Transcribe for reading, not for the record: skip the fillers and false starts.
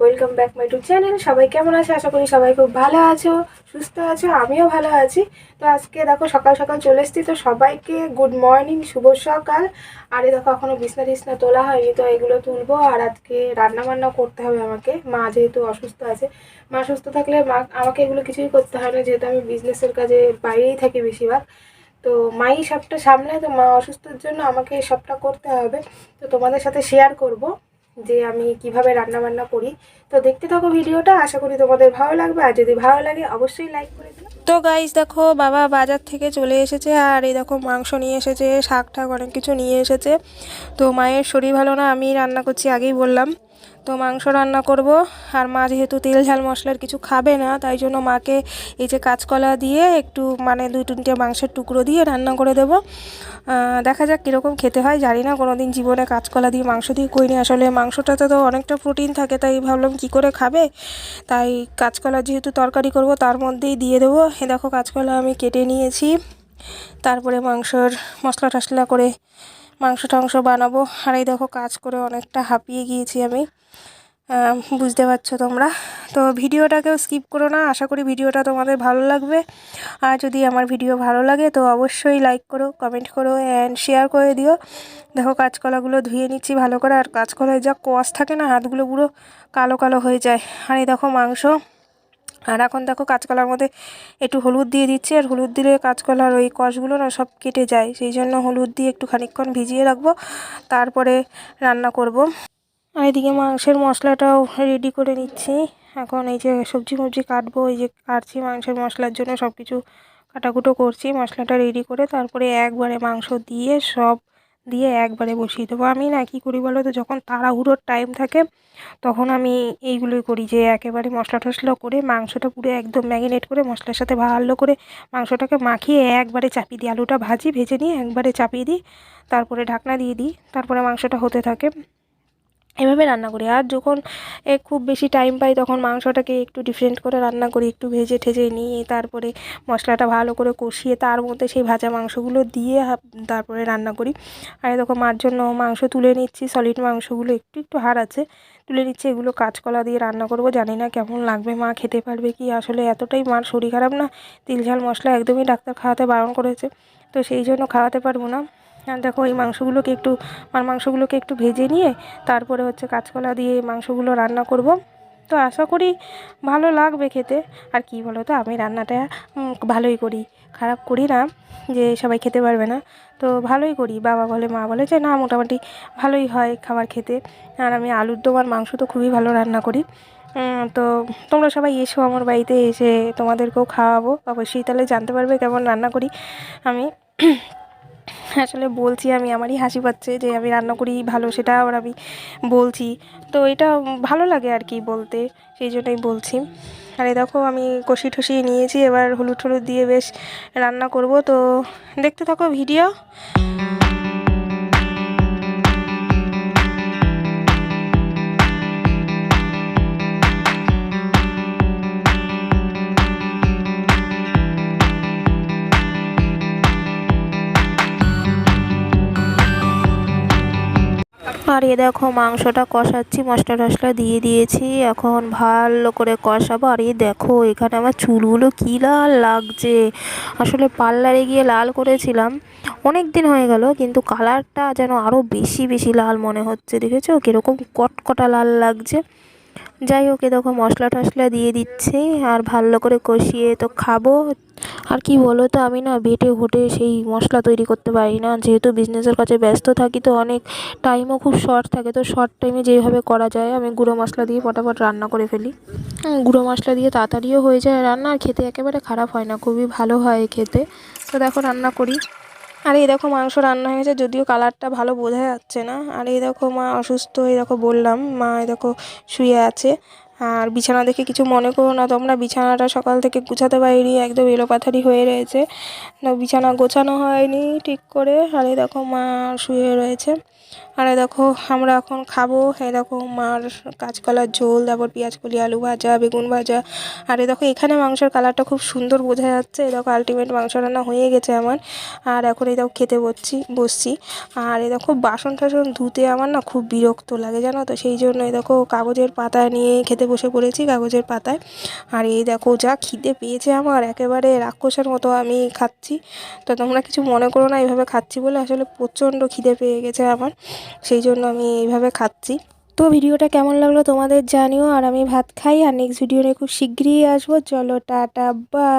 Welcome back my to channel. সবাই কেমন আছে? আশা করি সবাই খুব ভালো আছো, সুস্থ আছো। আমিও ভালো আছি। তো আজকে দেখো সকাল সকাল চলে এসেছি, তো সবাইকে গুড মর্নিং, শুভ সকাল। আর এই দেখো এখনো বিছনা টিছনা তোলা হয়নি, তো এগুলো তুলবো। আর আজকে রান্না বান্না করতে হবে আমাকে, মা যেহেতু অসুস্থ আছে। মা সুস্থ থাকলে আমাকে এগুলো কিছুই করতে হয় না, যেহেতু আমি বিজনেসের কাজে বাইরেই থাকি বেশিরভাগ। তো মাই সবটা সামলায়, তো মা অসুস্থর জন্য আমাকে সবটা করতে হবে। তো তোমাদের সাথে শেয়ার করব যে আমি কিভাবে রান্না বান্না করি। তো দেখতে থাকো ভিডিওটা, আশা করি তোমাদের ভালো লাগবে। আর যদি ভালো লাগে অবশ্যই লাইক করে দিও। তো গাইস দেখো, বাবা বাজার থেকে চলে এসেছে, আর এই দেখো মাংস নিয়ে এসেছে, শাক ঠাক অনেক কিছু নিয়ে এসেছে। তো মায়ের শরীর ভালো না, আমি রান্না করছি, আগেই বললাম। তো মাংস রান্না করব। আর মা যেহেতু তেল ঝাল মশলার কিছু খাবে না, তাই জন্য মাকে এই যে কাঁচকলা দিয়ে একটু মানে 2-3টে মাংসের টুকরো দিয়ে রান্না করে দেবো। দেখা যাক কীরকম খেতে হয়, জানি না, কোনো দিন জীবনে কাঁচকলা দিয়ে মাংস দিয়ে করিনি। আসলে মাংসটাতে তো অনেকটা প্রোটিন থাকে, তাই ভাবলাম কি করে খাবে, তাই কাঁচকলা যেহেতু তরকারি করব তার মধ্যেই দিয়ে দেবো। এ দেখো কাঁচকলা আমি কেটে নিয়েছি, তারপরে মাংসর মশলা টশলা করে মাংস টাংস বানাবো। আর এই দেখো কাজ করে অনেকটা হাঁপিয়ে গিয়েছি আমি, বুঝতে পারছো তোমরা। তো ভিডিওটাকেও স্কিপ করো না, আশা করি ভিডিওটা তোমাদের ভালো লাগবে। আর যদি আমার ভিডিও ভালো লাগে তো অবশ্যই লাইক করো, কমেন্ট করো অ্যান্ড শেয়ার করে দিও। দেখো কাঁচকলাগুলো ধুয়ে নিচ্ছি ভালো করে, আর কাঁচকলায় যা কষ থাকে না, হাতগুলো পুরো কালো কালো হয়ে যায়। আর এই দেখো মাংস। আর এখন দেখো কাঁচকলার মধ্যে একটু হলুদ দিয়ে দিচ্ছি, আর হলুদ দিলে কাঁচকলার ওই কষগুলো না সব কেটে যায়, সেই জন্য হলুদ দিয়ে একটু খানিকক্ষণ ভিজিয়ে রাখবো, তারপরে রান্না করব। আর এদিকে মাংসের মশলাটাও রেডি করে নিচ্ছি। এখন এই যে সবজি ফবজি কাটবো, এই যে কাটছি মাংসের মশলার জন্য, সব কিছু কাটাকুটো করছি। মশলাটা রেডি করে তারপরে একবারে মাংস দিয়ে সব দিয়ে একবারে বসিয়ে দেবো। আমি না কী করি বলো তো, যখন তাড়াহুড়োর টাইম থাকে তখন আমি এইগুলোই করি, যে একেবারে মশলা টশলা করে মাংসটা পুরো একদম ম্যারিনেট করে মশলার সাথে ভালো করে মাংসটাকে মাখিয়ে একবারে চাপিয়ে দিই। আলুটা ভেজে নিয়ে একবারে চাপিয়ে দিই, তারপরে ঢাকনা দিয়ে দিই, তারপরে মাংসটা হতে থাকে। এভাবে রান্না করি। আর যখন খুব বেশি টাইম পাই তখন মাংসটাকে একটু ডিফারেন্ট করে রান্না করি, একটু ভেজে ঠেজে নিয়ে তারপরে মশলাটা ভালো করে কষিয়ে তার মধ্যে সেই ভাজা মাংসগুলো দিয়ে তারপরে রান্না করি। আর এরকম মার জন্য মাংস তুলে নিচ্ছি, সলিড মাংসগুলো একটু একটু হাড় আছে তুলে নিচ্ছি। এগুলো কাঁচকলা দিয়ে রান্না করব, জানি না কেমন লাগবে, মা খেতে পারবে কি। আসলে এতটাই মার শরীর খারাপ না, তেল ঝাল মশলা একদমই ডাক্তার খাওয়াতে বারণ করেছে, তো সেই জন্য খাওয়াতে পারবো না। আর দেখো এই মাংসগুলোকে একটু ভেজে নিয়ে তারপরে হচ্ছে কাঁচকলা দিয়ে মাংসগুলো রান্না করব। তো আশা করি ভালো লাগবে খেতে। আর কি বলো তো, আমি রান্নাটা ভালোই করি, খারাপ করি না যে সবাই খেতে পারবে না, তো ভালোই করি। বাবা বলে, মা বলে যে না মোটামুটি ভালোই হয় খাবার খেতে। আর আমি আলুর দম আর মাংস তো খুবই ভালো রান্না করি। তো তোমরা সবাই এসো আমার বাড়িতে, এসে তোমাদেরকেও খাওয়াবো অবশ্যই, তাহলে জানতে পারবে কেমন রান্না করি আমি। আসলে বলছি আমি, আমারই হাসি পাচ্ছে যে আমি রান্না করি ভালো, সেটা আবার আমি বলছি। তো এটা ভালো লাগে আর কি বলতে, সেই জন্যই বলছি। আর এই দেখো আমি কষিয়ে নিয়েছি, এবার হলুদ টলুদ দিয়ে বেশ রান্না করব। তো দেখতে থাকো ভিডিও। আর এ দেখো মাংসটা কষাচ্ছি, মশলা টশলা দিয়ে দিয়েছি, এখন ভালো করে কষাবো। আর এই দেখো এখানে আমার চুলগুলো কী লাল লাগছে, আসলে পার্লারে গিয়ে লাল করেছিলাম, অনেক দিন হয়ে গেল, কিন্তু কালারটা যেন আরও বেশি বেশি লাল মনে হচ্ছে, দেখেছো কীরকম কটকটা লাল লাগছে। যাই হোক, এ দেখো মশলা টশলা দিয়ে দিচ্ছি আর ভালো করে কষিয়ে তো খাবো। আর কি বলো তো, আমি না বেটে ঘটে সেই মশলা তৈরি করতে পারি না, যেহেতু বিজনেসের কাছে ব্যস্ত থাকি, তো অনেক টাইমও খুব শর্ট থাকে, তো শর্ট টাইমে যেভাবে করা যায় আমি গুঁড়ো মশলা দিয়ে ফটাফট রান্না করে ফেলি। গুঁড়ো মশলা দিয়ে তাড়াতাড়িও হয়ে যায় রান্না, আর খেতে একেবারে খারাপ হয় না, খুবই ভালো হয় খেতে। তো দেখো রান্না করি। আর এই দেখো মাংস রান্না হয়ে গেছে, যদিও কালারটা ভালো বোঝা যাচ্ছে না। আর এই দেখো মা অসুস্থ, এই দেখো বললাম, মা এই দেখো শুয়ে আছে। আর বিছানা দেখে কিছু মনে করো না তোমরা, বিছানাটা সকাল থেকে গুছাতে পারিনি, একদম এলোপাথারি হয়ে রয়েছে, না বিছানা গোছানো হয়নি ঠিক করে। আর এই দেখো মা শুয়ে রয়েছে। আর এই দেখো আমরা এখন খাবো। এই দেখো মার কাঁচকলার ঝোল, তারপর পেঁয়াজ কলি, আলু ভাজা, বেগুন ভাজা। আর এই দেখো এখানে মাংসের কালারটা খুব সুন্দর বোঝা যাচ্ছে। এই দেখো আলটিমেট মাংস রান্না হয়ে গেছে আমার। আর এখন এই দেখো খেতে বসছি। আর এই দেখো বাসন টাসন ধুতে আমার না খুব বিরক্ত লাগে জানো তো, সেই জন্য এই দেখো কাগজের পাতা নিয়ে খেতে বসে পড়েছি, কাগজের পাতায়। আর এই দেখো যা খিদে পেয়েছে আমার, একেবারে রাক্ষসের মতো আমি খাচ্ছি। তো তোমরা কিছু মনে করো না, এইভাবে খাচ্ছি বলে, আসলে প্রচণ্ড খিদে পেয়ে গেছে আমার, সেই জন্য আমি এইভাবে খাচ্ছি। তো ভিডিওটা কেমন লাগলো তোমাদের জানিও। আর আমি ভাত খাই, আর নেক্সট ভিডিও নিয়ে খুব শিগগিরই আসবো। চলো টাটা, বাই।